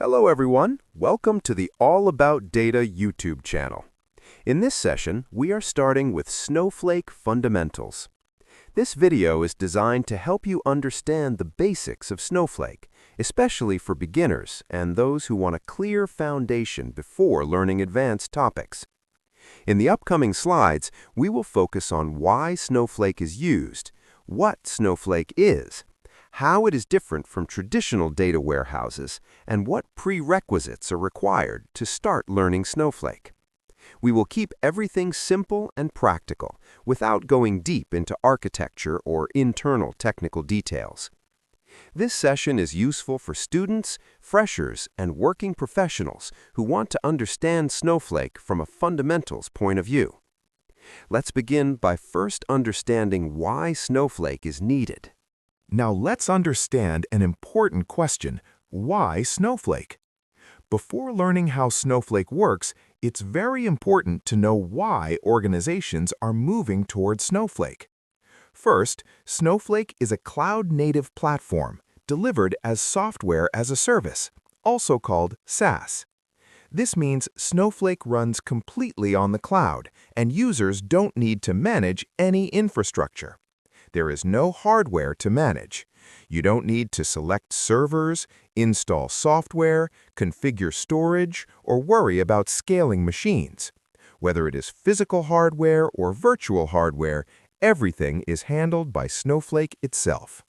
Hello everyone, welcome to the All About Data YouTube channel. In this session, we are starting with Snowflake Fundamentals. This video is designed to help you understand the basics of Snowflake, especially for beginners and those who want a clear foundation before learning advanced topics. In the upcoming slides, we will focus on why Snowflake is used, what Snowflake is, how it is different from traditional data warehouses, and what prerequisites are required to start learning Snowflake. We will keep everything simple and practical, without going deep into architecture or internal technical details. This session is useful for students, freshers, and working professionals who want to understand Snowflake from a fundamentals point of view. Let's begin by first understanding why Snowflake is needed. Now let's understand an important question: why Snowflake? Before learning how Snowflake works, it's very important to know why organizations are moving toward Snowflake. First, Snowflake is a cloud-native platform delivered as software as a service, also called SaaS. This means Snowflake runs completely on the cloud, and users don't need to manage any infrastructure. There is no hardware to manage. You don't need to select servers, install software, configure storage, or worry about scaling machines. Whether it is physical hardware or virtual hardware, everything is handled by Snowflake itself.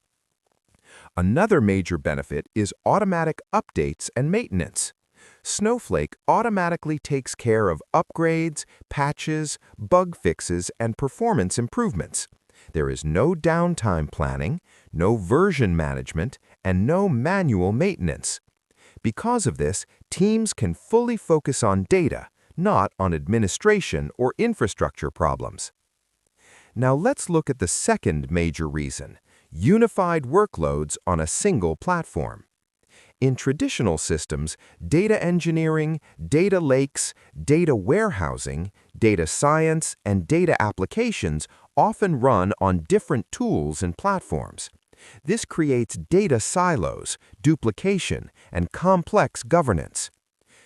Another major benefit is automatic updates and maintenance. Snowflake automatically takes care of upgrades, patches, bug fixes, and performance improvements. There is no downtime planning, no version management, and no manual maintenance. Because of this, teams can fully focus on data, not on administration or infrastructure problems. Now let's look at the second major reason: unified workloads on a single platform. In traditional systems, data engineering, data lakes, data warehousing, data science, and data applications often run on different tools and platforms. This creates data silos, duplication, and complex governance.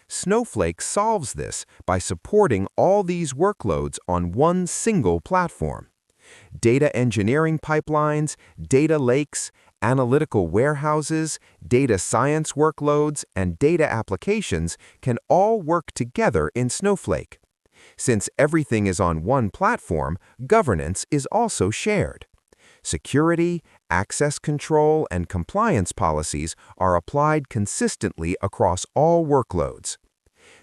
Snowflake solves this by supporting all these workloads on one single platform. Data engineering pipelines, data lakes, analytical warehouses, data science workloads, and data applications can all work together in Snowflake. Since everything is on one platform, governance is also shared. Security, access control, and compliance policies are applied consistently across all workloads.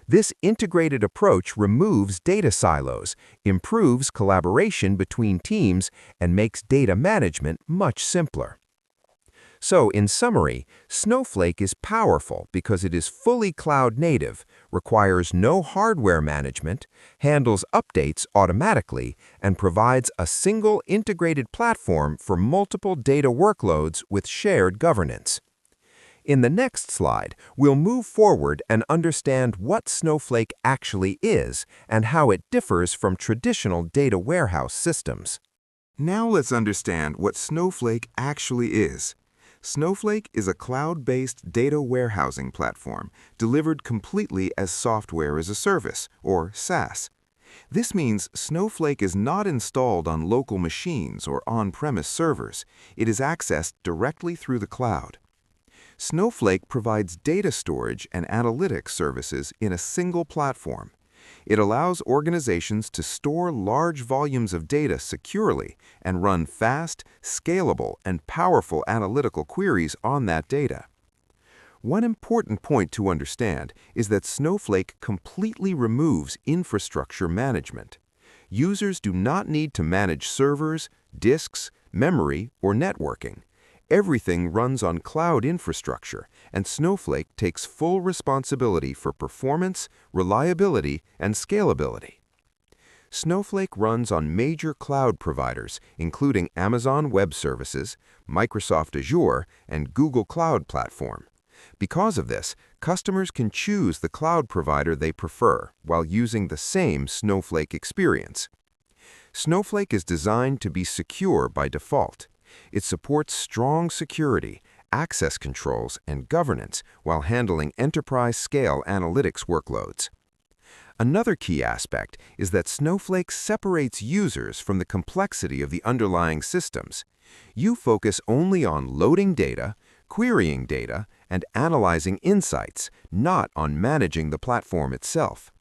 This integrated approach removes data silos, improves collaboration between teams, and makes data management much simpler. So, in summary, Snowflake is powerful because it is fully cloud-native, requires no hardware management, handles updates automatically, and provides a single integrated platform for multiple data workloads with shared governance. In the next slide, we'll move forward and understand what Snowflake actually is and how it differs from traditional data warehouse systems. Now let's understand what Snowflake actually is. Snowflake is a cloud-based data warehousing platform delivered completely as software as a service, or SaaS. This means Snowflake is not installed on local machines or on-premise servers. It is accessed directly through the cloud. Snowflake provides data storage and analytics services in a single platform. It allows organizations to store large volumes of data securely and run fast, scalable, and powerful analytical queries on that data. One important point to understand is that Snowflake completely removes infrastructure management. Users do not need to manage servers, disks, memory, or networking. Everything runs on cloud infrastructure, and Snowflake takes full responsibility for performance, reliability, and scalability. Snowflake runs on major cloud providers, including Amazon Web Services, Microsoft Azure, and Google Cloud Platform. Because of this, customers can choose the cloud provider they prefer while using the same Snowflake experience. Snowflake is designed to be secure by default. It supports strong security, access controls and governance while handling enterprise-scale analytics workloads. Another key aspect is that Snowflake separates users from the complexity of the underlying systems. You focus only on loading data, querying data, and analyzing insights, not on managing the platform itself.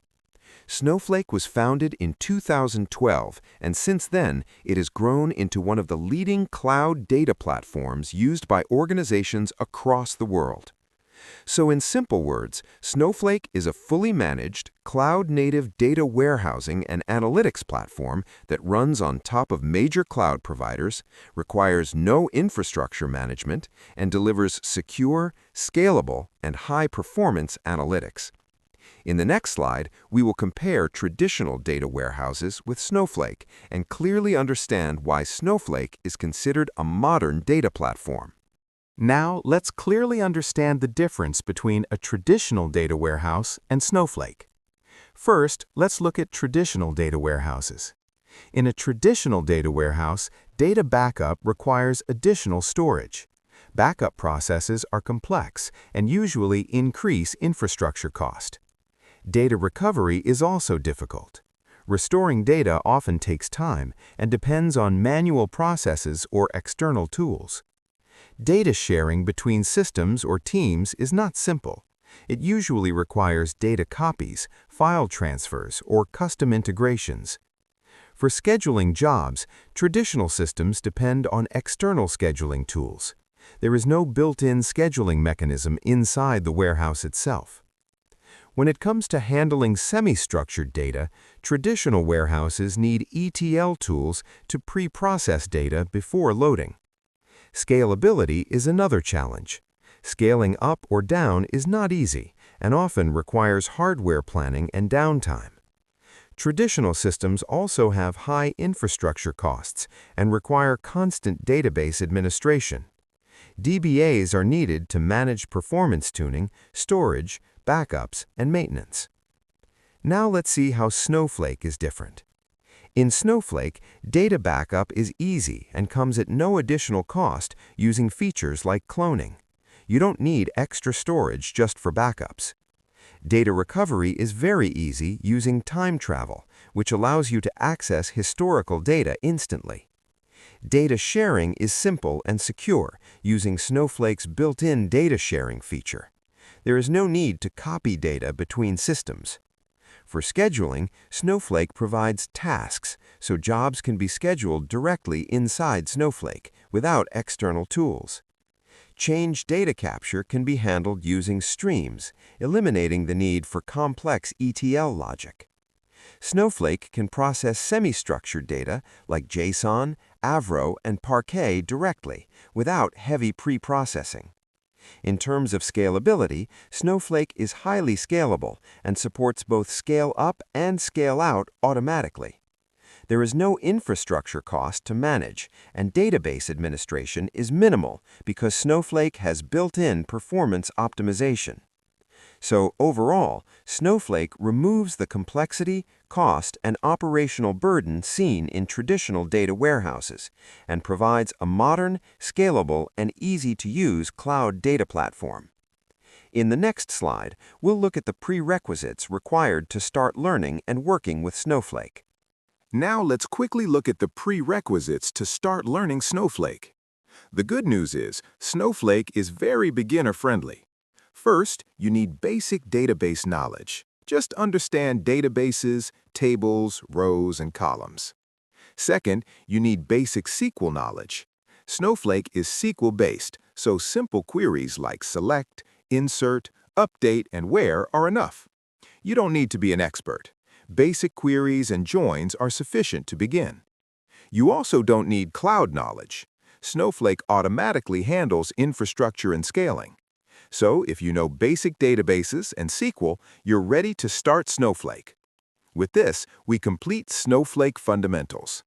Snowflake was founded in 2012, and since then, it has grown into one of the leading cloud data platforms used by organizations across the world. So in simple words, Snowflake is a fully managed, cloud-native data warehousing and analytics platform that runs on top of major cloud providers, requires no infrastructure management, and delivers secure, scalable, and high-performance analytics. In the next slide, we will compare traditional data warehouses with Snowflake and clearly understand why Snowflake is considered a modern data platform. Now, let's clearly understand the difference between a traditional data warehouse and Snowflake. First, let's look at traditional data warehouses. In a traditional data warehouse, data backup requires additional storage. Backup processes are complex and usually increase infrastructure cost. Data recovery is also difficult. Restoring data often takes time and depends on manual processes or external tools. Data sharing between systems or teams is not simple. It usually requires data copies, file transfers, or custom integrations. For scheduling jobs, traditional systems depend on external scheduling tools. There is no built-in scheduling mechanism inside the warehouse itself. When it comes to handling semi-structured data, traditional warehouses need ETL tools to pre-process data before loading. Scalability is another challenge. Scaling up or down is not easy and often requires hardware planning and downtime. Traditional systems also have high infrastructure costs and require constant database administration. DBAs are needed to manage performance tuning, storage, backups, and maintenance. Now let's see how Snowflake is different. In Snowflake, data backup is easy and comes at no additional cost using features like cloning. You don't need extra storage just for backups. Data recovery is very easy using time travel, which allows you to access historical data instantly. Data sharing is simple and secure using Snowflake's built-in data sharing feature. There is no need to copy data between systems. For scheduling, Snowflake provides tasks, so jobs can be scheduled directly inside Snowflake without external tools. Change data capture can be handled using streams, eliminating the need for complex ETL logic. Snowflake can process semi-structured data like JSON, Avro, and Parquet directly, without heavy pre-processing. In terms of scalability, Snowflake is highly scalable and supports both scale-up and scale-out automatically. There is no infrastructure cost to manage, and database administration is minimal because Snowflake has built-in performance optimization. So overall, Snowflake removes the complexity, cost, and operational burden seen in traditional data warehouses and provides a modern, scalable, and easy-to-use cloud data platform. In the next slide, we'll look at the prerequisites required to start learning and working with Snowflake. Now let's quickly look at the prerequisites to start learning Snowflake. The good news is, Snowflake is very beginner-friendly. First, you need basic database knowledge. Just understand databases, tables, rows, and columns. Second, you need basic SQL knowledge. Snowflake is SQL-based, so simple queries like select, insert, update, and where are enough. You don't need to be an expert. Basic queries and joins are sufficient to begin. You also don't need cloud knowledge. Snowflake automatically handles infrastructure and scaling. So if you know basic databases and SQL, you're ready to start Snowflake. With this, we complete Snowflake Fundamentals.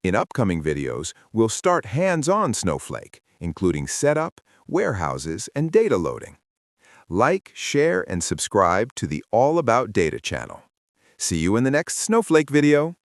In upcoming videos, we'll start hands-on Snowflake, including setup, warehouses, and data loading. Like, share, and subscribe to the All About Data channel. See you in the next Snowflake video.